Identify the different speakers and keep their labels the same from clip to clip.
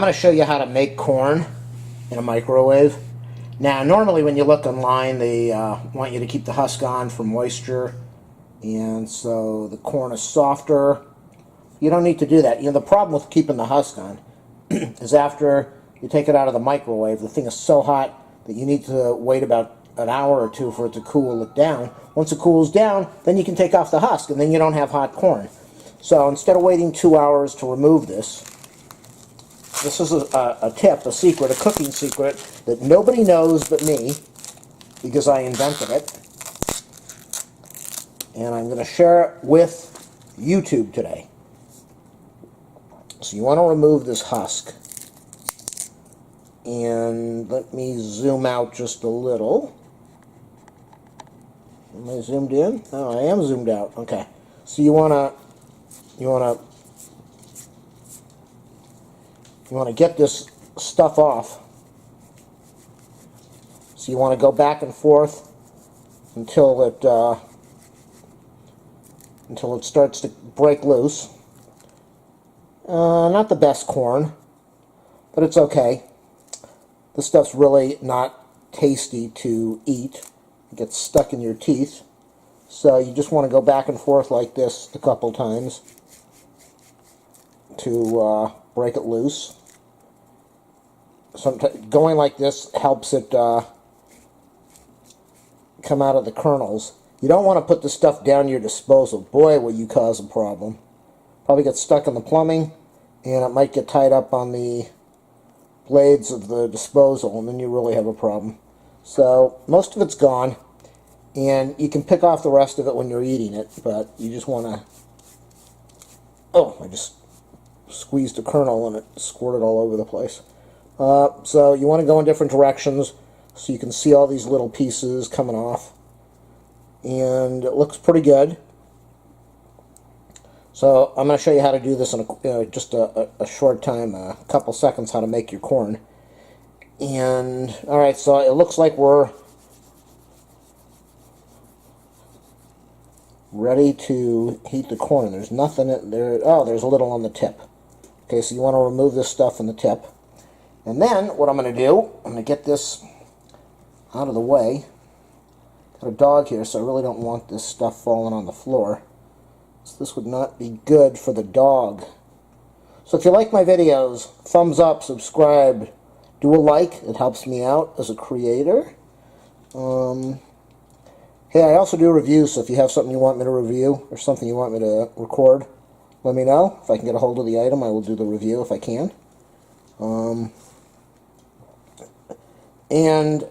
Speaker 1: going to show you how to make corn in a microwave. Now, normally when you look online, they want you to keep the husk on for moisture, and so the corn is softer. You don't need to do that. You know, the problem with keeping the husk on is after you take it out of the microwave, the thing is so hot that you need to wait about an hour or two for it to cool it down. Once it cools down, then you can take off the husk, and then you don't have hot corn. So instead of waiting 2 hours to remove this, this is a tip, a secret, a cooking secret that nobody knows but me, because I invented it. And I'm going to share it with YouTube today. So you want to remove this husk. And let me zoom out just a little. Am I zoomed in? Oh, I am zoomed out. Okay. So you want to get this stuff off. So you want to go back and forth until it starts to break loose. Not the best corn, but it's okay. This stuff's really not tasty to eat. It gets stuck in your teeth. So you just want to go back and forth like this a couple times to break it loose. Sometimes going like this helps it come out of the kernels. You don't want to put the stuff down your disposal. Boy, will you cause a problem. Probably get stuck in the plumbing, and it might get tied up on the blades of the disposal, and then you really have a problem. So most of it's gone, and you can pick off the rest of it when you're eating it, but you just want to... Oh, I just squeezed a kernel and it squirted all over the place. So you want to go in different directions so you can see all these little pieces coming off, and it looks pretty good. So I'm going to show you how to do this in just a short time, a couple seconds, how to make your corn. And, alright, so it looks like we're ready to heat the corn. There's nothing in there. Oh, there's a little on the tip. Okay, so you want to remove this stuff from the tip. And then, what I'm going to do, I'm going to get this out of the way. Got a dog here, so I really don't want this stuff falling on the floor. So this would not be good for the dog. So if you like my videos, thumbs up, subscribe, do a like. It helps me out as a creator. Hey, I also do reviews, so if you have something you want me to review or something you want me to record, let me know. If I can get a hold of the item, I will do the review if I can. And,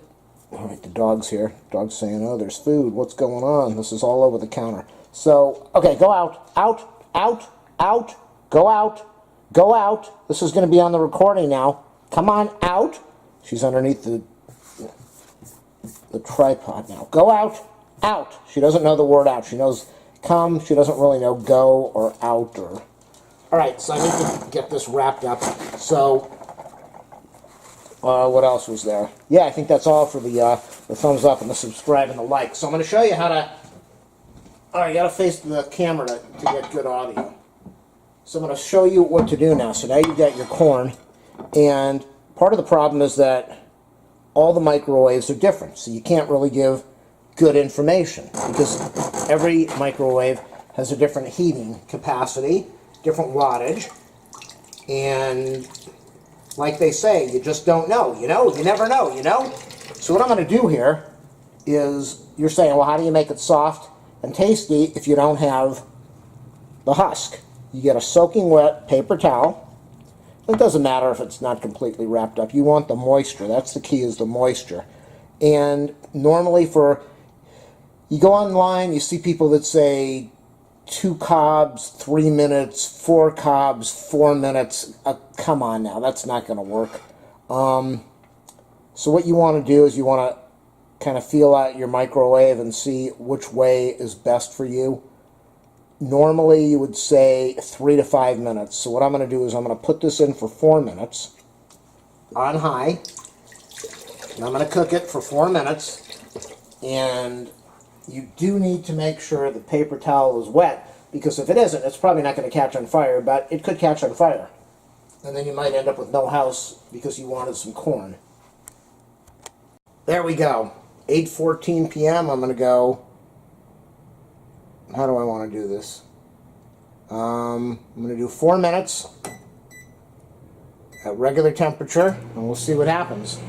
Speaker 1: alright, the dog's here. Dog's saying, oh, there's food. What's going on? This is all over the counter. So, okay, go out, out, out, out, go out, go out. This is going to be on the recording now. Come on, out. She's underneath the tripod now. Go out, out. She doesn't know the word out. She knows come. She doesn't really know go or out or... Alright, so I need to get this wrapped up. So, what else was there? Yeah, I think that's all for the thumbs up and the subscribe and the like. So I'm going to show you how to... Alright, you got to face the camera to get good audio. So I'm going to show you what to do now. So now you've got your corn, and part of the problem is that all the microwaves are different, so you can't really give good information because every microwave has a different heating capacity, different wattage, and like they say, you just don't know, you know? You never know, you know? So what I'm going to do here is, you're saying, well, how do you make it soft and tasty if you don't have the husk? You get a soaking wet paper towel. It doesn't matter if it's not completely wrapped up. You want the moisture. That's the key, is the moisture. And normally you go online, you see people that say 2 cobs, 3 minutes, 4 cobs, 4 minutes. Come on now, that's not going to work. So what you want to do is you want to kind of feel out your microwave and see which way is best for you. Normally you would say 3 to 5 minutes. So what I'm going to do is I'm going to put this in for 4 minutes on high. And I'm going to cook it for 4 minutes. And you do need to make sure the paper towel is wet, because if it isn't, it's probably not going to catch on fire, but it could catch on fire. And then you might end up with no house because you wanted some corn. There we go. 8:14 p.m. I'm going to go... How do I want to do this? I'm going to do 4 minutes at regular temperature, and we'll see what happens.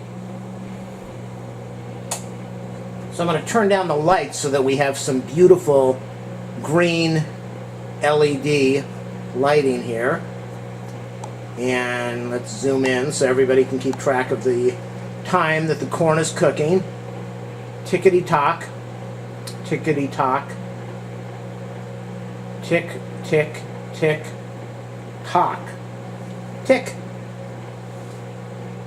Speaker 1: So I'm going to turn down the lights so that we have some beautiful green LED lighting here. And let's zoom in so everybody can keep track of the time that the corn is cooking. Tickety-tock, tickety-tock, tick, tick, tick, tock, tick.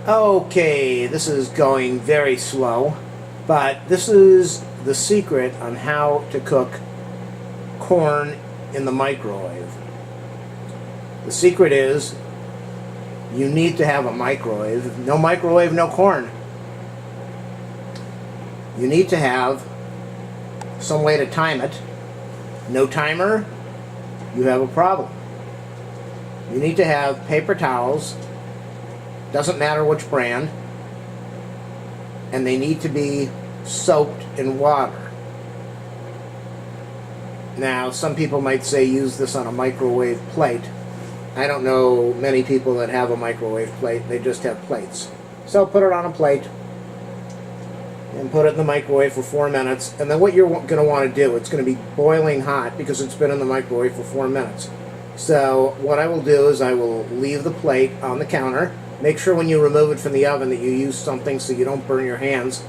Speaker 1: Okay, this is going very slow, but this is the secret on how to cook corn in the microwave. The secret is you need to have a microwave. No microwave, no corn. You need to have some way to time it. No timer, you have a problem. You need to have paper towels, doesn't matter which brand, and they need to be soaked in water. Now, some people might say use this on a microwave plate. I don't know many people that have a microwave plate. They just have plates. So put it on a plate and put it in the microwave for 4 minutes. And then what you're going to want to do, it's going to be boiling hot because it's been in the microwave for 4 minutes. So what I will do is I will leave the plate on the counter. Make sure when you remove it from the oven that you use something so you don't burn your hands.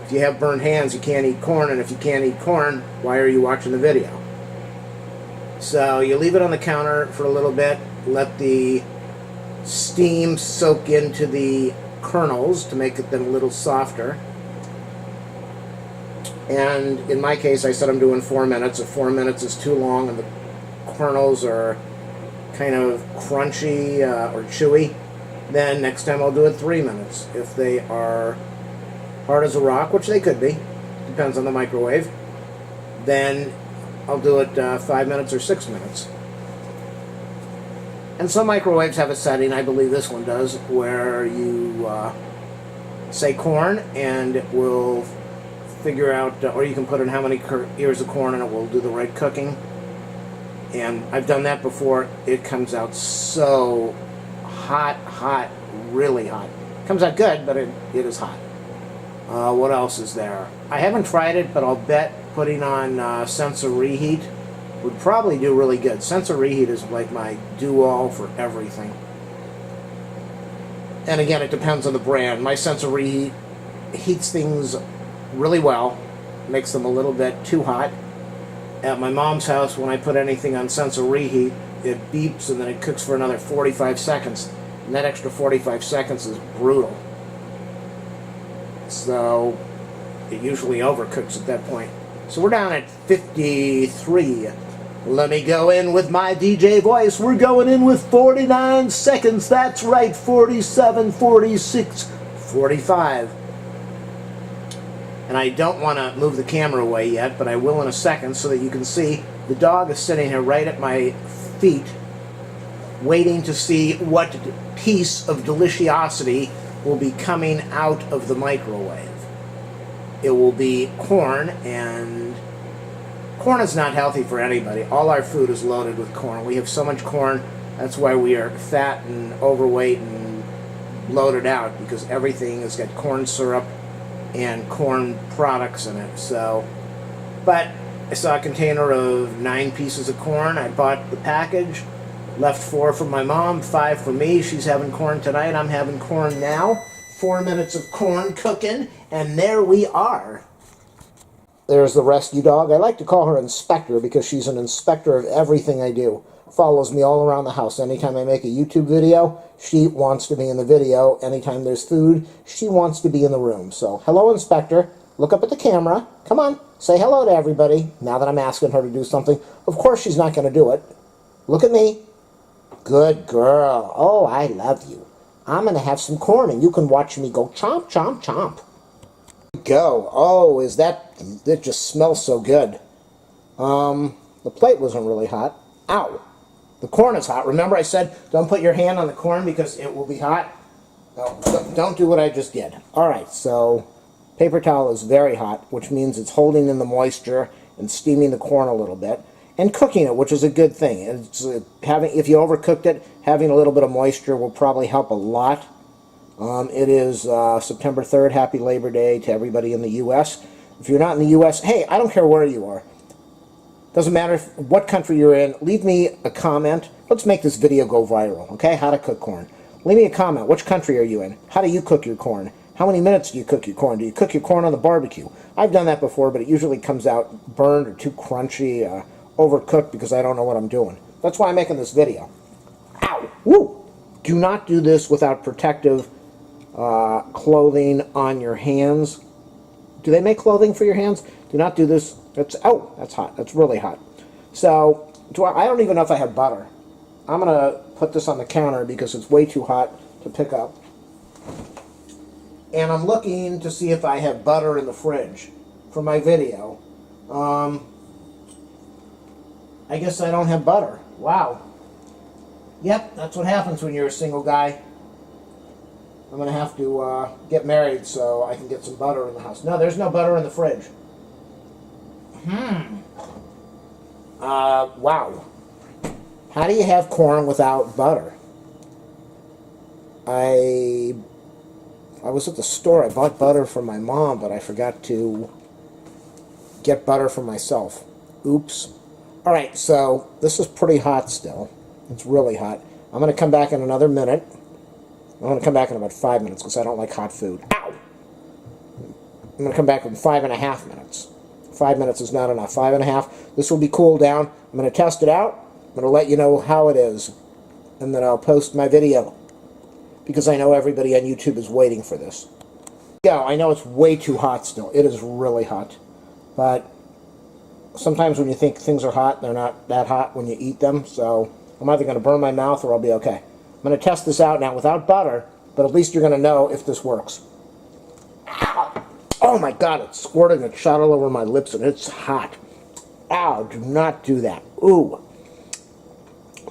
Speaker 1: If you have burned hands, you can't eat corn. And if you can't eat corn, why are you watching the video? So you leave it on the counter for a little bit. Let the steam soak into the kernels to make them a little softer. And in my case, I said I'm doing 4 minutes. If 4 minutes is too long and the kernels are kind of crunchy or chewy, then next time I'll do it 3 minutes. If they are hard as a rock, which they could be, depends on the microwave, then I'll do it 5 minutes or 6 minutes. And some microwaves have a setting, I believe this one does, where you say corn and it will figure out, or you can put in how many ears of corn and it will do the right cooking. And I've done that before. It comes out so hot, really hot. It comes out good, but it is hot. What else is there? I haven't tried it, but I'll bet putting on sensor reheat would probably do really good. Sensor reheat is like my do-all for everything. And again, it depends on the brand. My sensor reheat heats things really well, makes them a little bit too hot. At my mom's house, when I put anything on sensor reheat, it beeps and then it cooks for another 45 seconds. And that extra 45 seconds is brutal. So it usually overcooks at that point. So we're down at 53. Let me go in with my DJ voice. We're going in with 49 seconds. That's right, 47, 46, 45. And I don't want to move the camera away yet, but I will in a second so that you can see the dog is sitting here right at my feet waiting to see what piece of deliciosity will be coming out of the microwave. It will be corn, and corn is not healthy for anybody. All our food is loaded with corn. We have so much corn, that's why we are fat and overweight and bloated out, because everything has got corn syrup and corn products in it. So, but I saw a container of 9 pieces of corn. I bought the package, left 4 for my mom, 5 for me. She's having corn tonight. I'm having corn now. 4 minutes of corn cooking, and there we are. There's the rescue dog. I like to call her Inspector because she's an inspector of everything I do. Follows me all around the house. Anytime I make a YouTube video, she wants to be in the video. Anytime there's food, she wants to be in the room. So, hello, Inspector. Look up at the camera. Come on, say hello to everybody. Now that I'm asking her to do something, of course she's not going to do it. Look at me. Good girl. Oh, I love you. I'm going to have some corn, and you can watch me go chomp, chomp, chomp. Go. Oh, it just smells so good. The plate wasn't really hot. Ow. The corn is hot. Remember I said don't put your hand on the corn because it will be hot? No, don't do what I just did. Alright, so paper towel is very hot, which means it's holding in the moisture and steaming the corn a little bit. And cooking it, which is a good thing. It's, if you overcooked it, having a little bit of moisture will probably help a lot. It is September 3rd. Happy Labor Day to everybody in the U.S. If you're not in the U.S., hey, I don't care where you are. Doesn't matter what country you're in. Leave me a comment. Let's make this video go viral, okay? How to cook corn. Leave me a comment. Which country are you in? How do you cook your corn? How many minutes do you cook your corn? Do you cook your corn on the barbecue? I've done that before, but it usually comes out burned or too crunchy, overcooked because I don't know what I'm doing. That's why I'm making this video. Ow! Woo! Do not do this without protective clothing on your hands. Do they make clothing for your hands? Do not do this. Oh, that's hot. That's really hot. So, I don't even know if I have butter. I'm going to put this on the counter because it's way too hot to pick up. And I'm looking to see if I have butter in the fridge for my video. I guess I don't have butter. Wow. Yep, that's what happens when you're a single guy. I'm going to have to get married so I can get some butter in the house. No, there's no butter in the fridge. Wow. How do you have corn without butter? I was at the store. I bought butter for my mom, but I forgot to get butter for myself. Oops. Alright, so this is pretty hot still. It's really hot. I'm going to come back in another minute. I'm going to come back in about 5 minutes because I don't like hot food. Ow! I'm going to come back in 5.5 minutes. 5 minutes is not enough. 5.5. This will be cooled down. I'm going to test it out. I'm going to let you know how it is. And then I'll post my video. Because I know everybody on YouTube is waiting for this. Yeah, I know it's way too hot still. It is really hot. But sometimes when you think things are hot, they're not that hot when you eat them. So I'm either going to burn my mouth or I'll be okay. I'm going to test this out now without butter, but at least you're going to know if this works. Ow! Oh my God, it's squirting. It shot all over my lips and it's hot. Ow, do not do that. Ooh.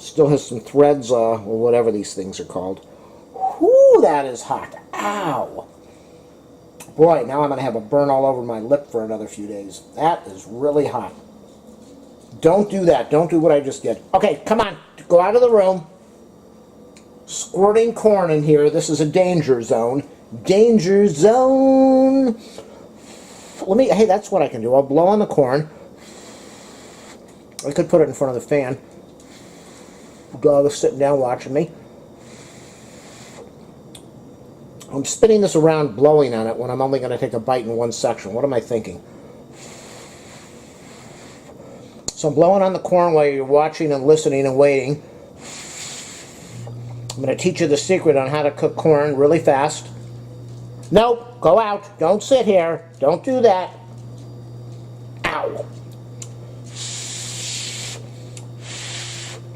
Speaker 1: Still has some threads, or whatever these things are called. Whoo, that is hot. Ow. Boy, now I'm going to have a burn all over my lip for another few days. That is really hot. Don't do that. Don't do what I just did. Okay, come on. Go out of the room. Squirting corn in here. This is a danger zone. Danger zone. Hey, that's what I can do. I'll blow on the corn. I could put it in front of the fan. The dog is sitting down watching me. I'm spinning this around, blowing on it when I'm only going to take a bite in one section. What am I thinking? So I'm blowing on the corn while you're watching and listening and waiting. I'm going to teach you the secret on how to cook corn really fast. Nope, go out. Don't sit here. Don't do that. Ow.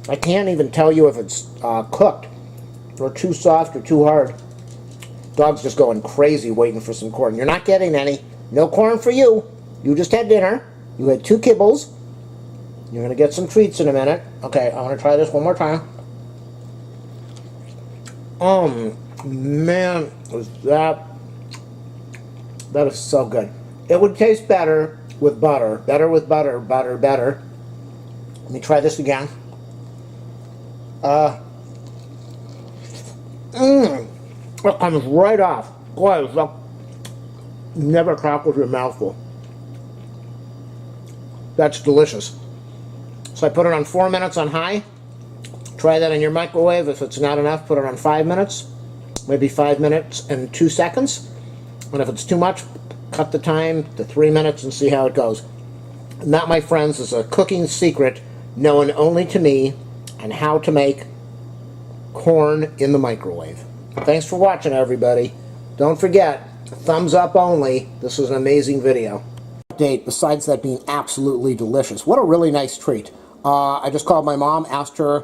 Speaker 1: I can't even tell you if it's cooked or too soft or too hard. Dog's just going crazy waiting for some corn. You're not getting any. No corn for you. You just had dinner. You had 2 kibbles. You're going to get some treats in a minute. Okay, I want to try this one more time. Man, that is so good. It would taste better with butter. Better with butter. Better. Let me try this again. It comes right off. Boy, it's like never talk with your mouth full. That's delicious. So I put it on 4 minutes on high. Try that in your microwave. If it's not enough, put it on 5 minutes. Maybe 5 minutes and 2 seconds. And if it's too much, cut the time to 3 minutes and see how it goes. And that, my friends, is a cooking secret known only to me on how to make corn in the microwave. Thanks for watching, everybody. Don't forget, thumbs up only. This was an amazing video. Update, besides that being absolutely delicious. What a really nice treat. I just called my mom, asked her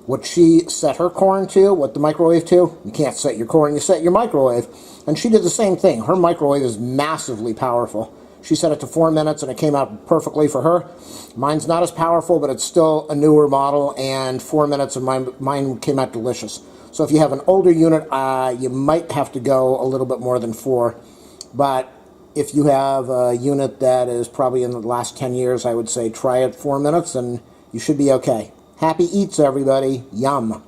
Speaker 1: what she set her corn to, what the microwave to. You can't set your corn, you set your microwave. And she did the same thing. Her microwave is massively powerful. She set it to 4 minutes, and it came out perfectly for her. Mine's not as powerful, but it's still a newer model, and 4 minutes, and mine came out delicious. So if you have an older unit, you might have to go a little bit more than 4. But if you have a unit that is probably in the last 10 years, I would say try it 4 minutes, and you should be okay. Happy eats, everybody. Yum.